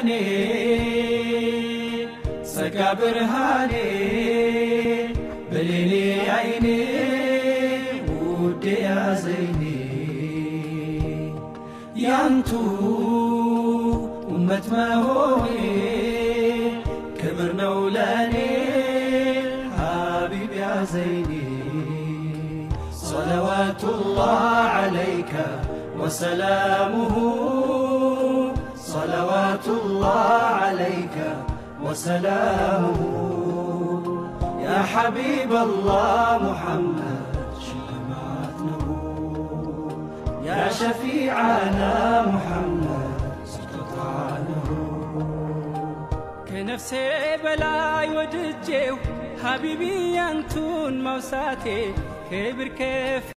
ለኔ ጸጋ ብርሃኔ በሌኔ አይኔ ውዴ ያዘይኔ ያንቱ ኡመት መሆኔ ክብር ነው ለኔ ሐቢብ ያዘይኔ صلواتullah عليك وسلامه صلواتullah عليك وسلامه يا حبيب الله محمد شمعتنا يا شفيعنا محمد سقطعنا كنفسي بلاي وجدجو حبيبي أنتون موساتي كبر كيف